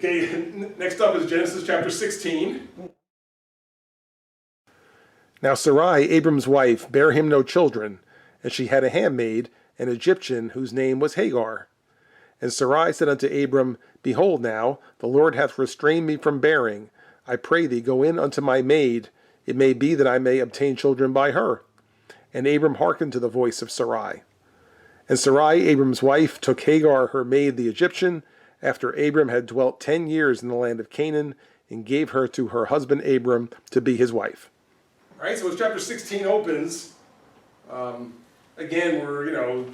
Okay, next up is Genesis chapter 16. Now Sarai, Abram's wife, bare him no children, and she had a handmaid, an Egyptian, whose name was Hagar. And Sarai said unto Abram, Behold now, the Lord hath restrained me from bearing. I pray thee, go in unto my maid. It may be that I may obtain children by her. And Abram hearkened to the voice of Sarai. And Sarai, Abram's wife, took Hagar her maid the Egyptian, after Abram had dwelt 10 years in the land of Canaan, and gave her to her husband Abram to be his wife. All right, so as chapter 16 opens, again, we're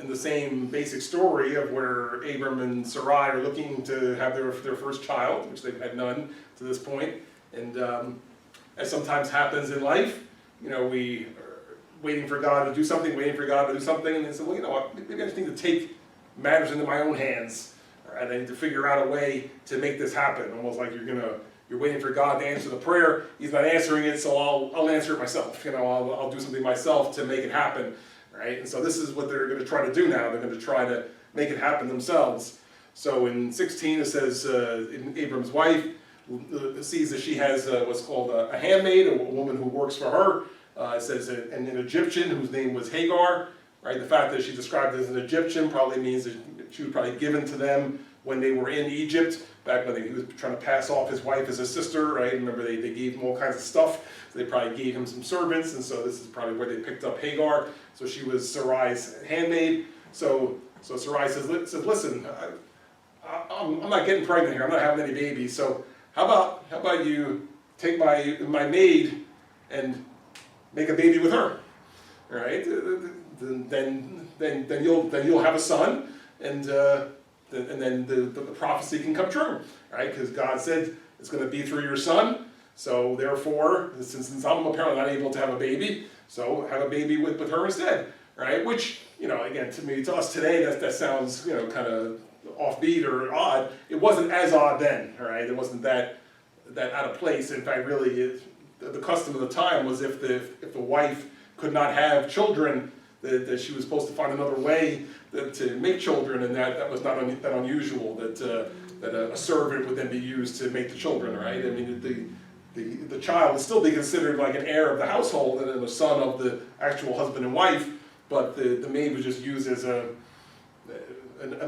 in the same basic story of where Abram and Sarai are looking to have their first child, which they've had none to this point. And as sometimes happens in life, we waiting for God to do something, and they say, well, you know what, maybe I just need to take matters into my own hands. All right, I need to figure out a way to make this happen. Almost like you're waiting for God to answer the prayer. He's not answering it, so I'll answer it myself. I'll do something myself to make it happen. Right? And so this is what they're going to try to do now. They're going to try to make it happen themselves. So in 16 it says, Abram's wife sees that she has what's called a handmaid, a woman who works for her. It says an Egyptian whose name was Hagar. Right? The fact that she's described as an Egyptian probably means that she was probably given to them when they were in Egypt, back when he was trying to pass off his wife as a sister. Right? Remember, they gave him all kinds of stuff. So they probably gave him some servants, and so this is probably where they picked up Hagar. So she was Sarai's handmaid. So Sarai says, listen, I'm not getting pregnant here. I'm not having any babies. So how about you take my maid and make a baby with her, right? Then you'll have a son, and then the prophecy can come true, right? Because God said it's going to be through your son. So therefore, since I'm apparently not able to have a baby, so have a baby with her instead, right? Which, again, to us today, that sounds, kind of offbeat or odd. It wasn't as odd then, right? It wasn't that out of place. In fact, really, the custom of the time was if the wife could not have children, that she was supposed to find another way to make children, and that was not that unusual. That a servant would then be used to make the children, right? I mean, the child would still be considered like an heir of the household and then the son of the actual husband and wife, but the maid was just used as an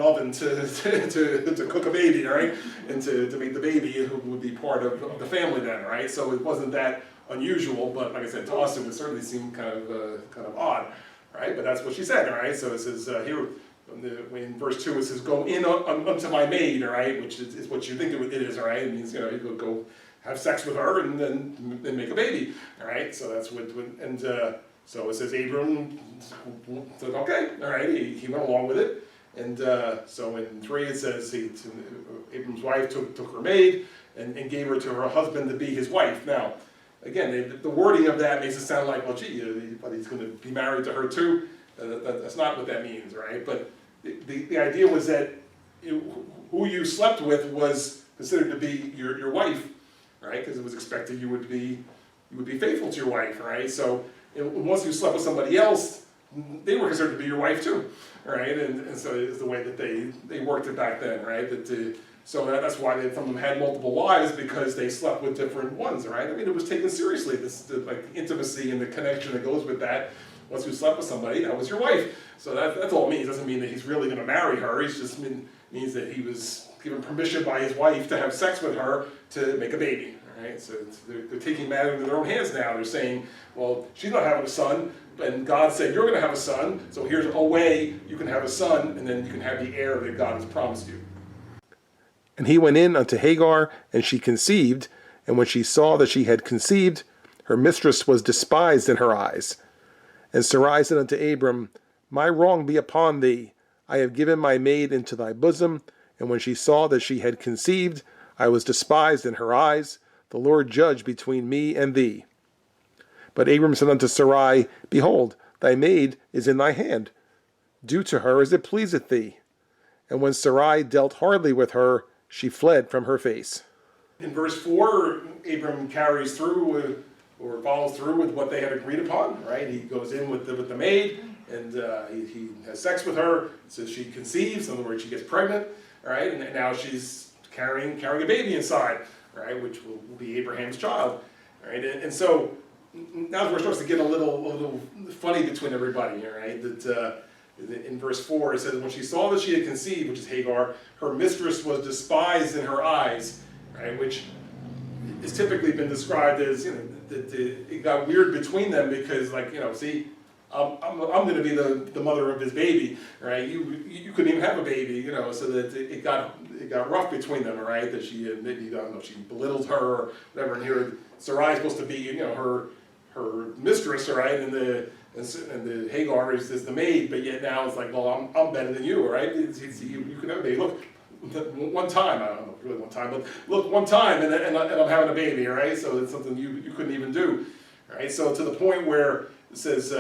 oven to cook a baby, right? And to make the baby, who would be part of the family then, right? So it wasn't that unusual, but like I said, to us it would certainly seem kind of odd, right? But that's what she said, all right? So it says here in verse 2, it says, "Go in unto my maid," all right? Which is what you think it is, all right? It means you go have sex with her and then make a baby, all right? So that's so it says Abram said, okay, all right, he went along with it. And so in 3 it says Abram's wife took her maid and gave her to her husband to be his wife. Now, again, the wording of that makes it sound like, well, gee, but he's going to be married to her too. That's not what that means, right? But the idea was that who you slept with was considered to be your wife, right? Because it was expected you would be faithful to your wife, right? So once you slept with somebody else, they were considered to be your wife too, right? And so it's the way that they worked it back then, right? So that's why some of them had multiple wives, because they slept with different ones, right? I mean, it was taken seriously, like intimacy and the connection that goes with that. Once you slept with somebody, that was your wife. So that's all it means. It doesn't mean that he's really going to marry her. It just means that he was given permission by his wife to have sex with her to make a baby. Right? So they're taking matters into their own hands now. They're saying, well, she's not having a son, and God said you're going to have a son, so here's a way you can have a son, and then you can have the heir that God has promised you. And he went in unto Hagar, and she conceived, and when she saw that she had conceived, her mistress was despised in her eyes. And Sarai said unto Abram, My wrong be upon thee. I have given my maid into thy bosom, and when she saw that she had conceived, I was despised in her eyes. The Lord judge between me and thee. But Abram said unto Sarai, Behold, thy maid is in thy hand. Do to her as it pleaseth thee. And when Sarai dealt hardly with her, she fled from her face. In verse 4, Abram carries through or follows through with what they had agreed upon, right? He goes in with the maid, and he has sex with her. It says she conceives, in other words, she gets pregnant, right? And now she's carrying a baby inside, right, which will be Abraham's child, right? And so now we're supposed to get a little funny between everybody, right? That in verse 4 it says, when she saw that she had conceived, which is Hagar, her mistress was despised in her eyes, right? Which is typically been described as, that it got weird between them because, like, see, I'm going to be the mother of his baby, right? You couldn't even have a baby, so that it got rough between them, right? That she maybe, I don't know, she belittled her or whatever. And here Sarai is supposed to be, her mistress, right? And the Hagar is the maid, but yet now it's like, well, I'm better than you, right? You can have a baby. Look, one time, I don't know really one time, but look, one time, and I'm having a baby, right? So it's something you couldn't even do, right? So to the point where it says,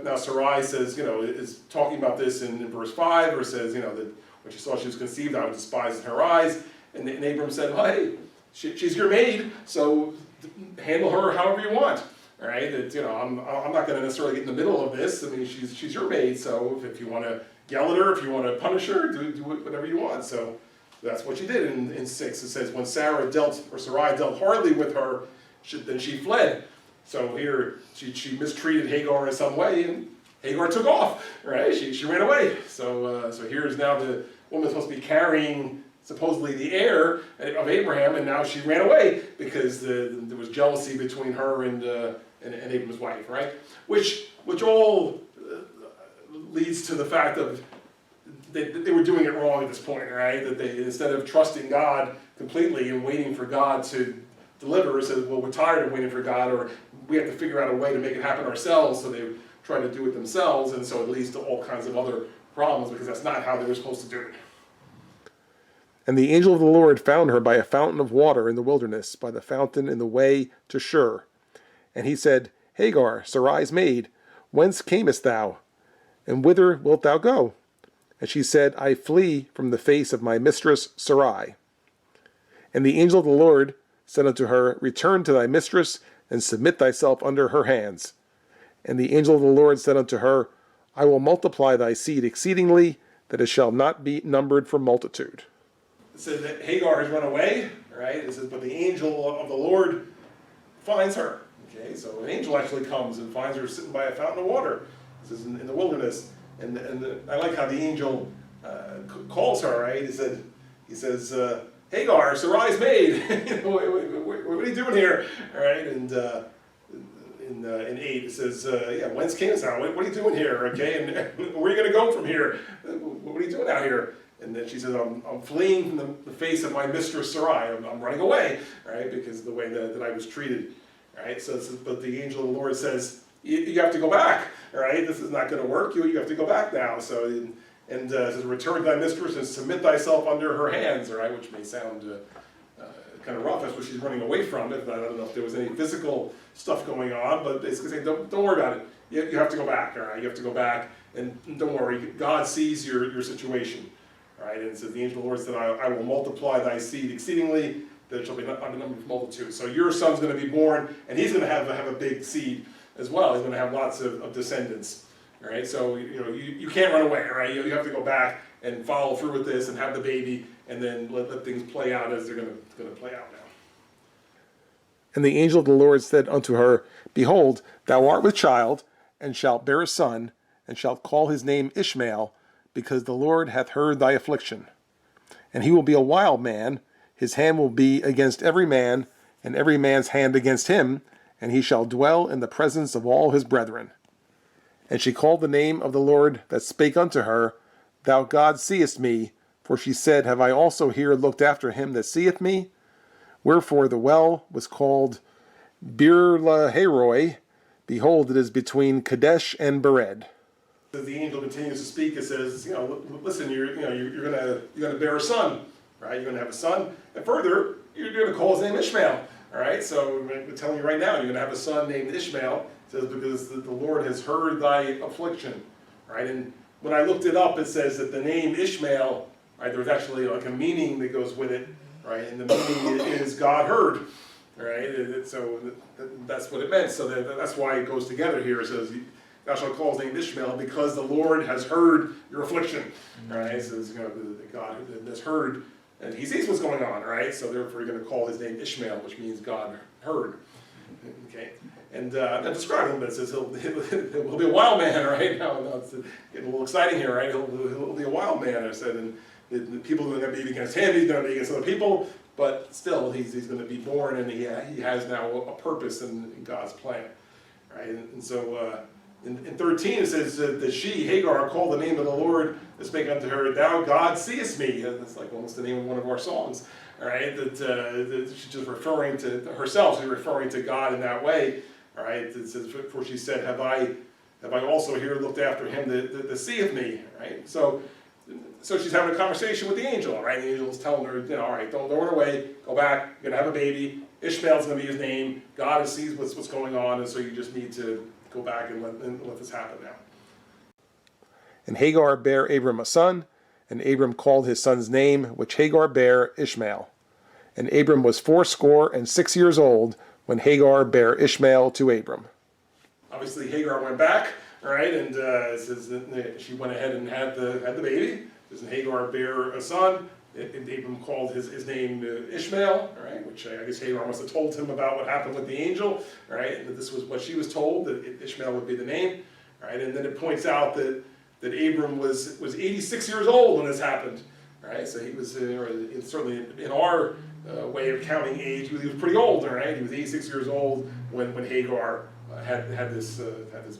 now Sarai says, is talking about this in verse 5, or says, that when she saw she was conceived, I was despised in her eyes. And Abram said, well, hey, she's your maid, so handle her however you want. All right, that I'm not going to necessarily get in the middle of this. I mean, she's your maid, so if you want to yell at her, if you want to punish her, do whatever you want. So that's what she did. In 6, it says, when Sarai dealt hardly with her, then she fled. So here she mistreated Hagar in some way, and Hagar took off. Right, she ran away. So here's now the woman supposed to be carrying supposedly the heir of Abraham, and now she ran away because there was jealousy between her and Abraham's wife, right? Which all leads to the fact of that they were doing it wrong at this point, right? That they, instead of trusting God completely and waiting for God to deliver, said, well, we're tired of waiting for God, or we have to figure out a way to make it happen ourselves. So they try to do it themselves, and so it leads to all kinds of other problems because that's not how they were supposed to do it. And the angel of the Lord found her by a fountain of water in the wilderness, by the fountain in the way to Shur. And he said, Hagar, Sarai's maid, whence camest thou? And whither wilt thou go? And she said, I flee from the face of my mistress Sarai. And the angel of the Lord said unto her, Return to thy mistress, and submit thyself under her hands. And the angel of the Lord said unto her, I will multiply thy seed exceedingly, that it shall not be numbered for multitude. It says that Hagar has run away, right? It says, but the angel of the Lord finds her. Okay, so an angel actually comes and finds her sitting by a fountain of water. This is in the wilderness. And I like how the angel calls her, right? He says, Hagar, Sarai's maid. What are you doing here? All right, and in 8 it says, whence camest thou? What are you doing here? Okay, and where are you going to go from here? What are you doing out here? And then she says, I'm fleeing from the face of my mistress Sarai. I'm running away, right? Because of the way that I was treated, right? So, but the angel of the Lord says, you have to go back, right? This is not going to work. You have to go back now. So, it says, return to thy mistress and submit thyself under her hands, right? Which may sound kind of rough. That's what she's running away from. I don't know if there was any physical stuff going on, but basically saying, don't worry about it. You have to go back, all right? You have to go back, and don't worry. God sees your situation. Right, and it says, the angel of the Lord said, I will multiply thy seed exceedingly, that it shall be not a number of multitudes. So your son's going to be born, and he's going to have a big seed as well. He's going to have lots of descendants. Right, so you can't run away. Right, you have to go back and follow through with this and have the baby, and then let things play out as they're going to play out now. And the angel of the Lord said unto her, Behold, thou art with child, and shalt bear a son, and shalt call his name Ishmael, because the Lord hath heard thy affliction. And he will be a wild man, his hand will be against every man, and every man's hand against him, and he shall dwell in the presence of all his brethren. And she called the name of the Lord that spake unto her, Thou God seest me, for she said, Have I also here looked after him that seeth me? Wherefore the well was called Beer-lahai-roi. Behold, it is between Kadesh and Bered. As the angel continues to speak, it says, listen, you're gonna bear a son, right? You're gonna have a son, and further, you're gonna call his name Ishmael, all right? So I'm telling you right now, you're gonna have a son named Ishmael. It says because the Lord has heard thy affliction, right? And when I looked it up, it says that the name Ishmael, right? There's actually like a meaning that goes with it, right? And the meaning is God heard, right? So that's what it meant. So that's why it goes together here. It says, Thou shalt call his name Ishmael, because the Lord has heard your affliction. Right? It says, God has heard and he sees what's going on, right? So therefore, you're going to call his name Ishmael, which means God heard. Okay, and I describe him, but it says he'll be a wild man, right? Now it's getting a little exciting here, right? He'll be a wild man, I said, and the people are going to be against him. He's going to be against other people, but still, he's going to be born, and he has now a purpose in God's plan, right? And so. In 13 it says that she, Hagar, called the name of the Lord to speak unto her, Thou God seest me. And that's like almost the name of one of our songs, all right? That she's just referring to herself. She's referring to God in that way, all right? It says, for she said, Have I also here looked after him that seeth me, right? So she's having a conversation with the angel, right? The angel is telling her, all right, don't run away, go back, you're gonna have a baby. Ishmael's gonna be his name. God sees what's going on, and so you just need to go back and let this happen now. And Hagar bare Abram a son, and Abram called his son's name, which Hagar bare, Ishmael. And Abram was 86 years old when Hagar bare Ishmael to Abram. Obviously, Hagar went back, right, and it says that she went ahead and had the baby. It says Hagar bare a son. Abram called his name Ishmael, right? Which I guess Hagar must have told him about what happened with the angel, right? And that this was what she was told, that Ishmael would be the name, right? And then it points out that Abram was 86 years old when this happened, right? So he was certainly in our way of counting age, he was pretty old, right? He was 86 years old when Hagar had this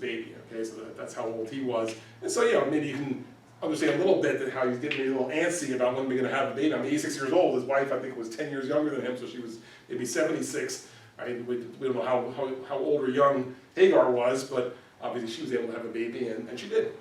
baby. Okay, so that's how old he was. And so maybe you can understand a little bit that how he's getting a little antsy about when we're going to have a baby. I mean, 86 years old. His wife, I think, was 10 years younger than him, so she was maybe 76. Right? We don't know how old or young Hagar was, but obviously she was able to have a baby, and she did.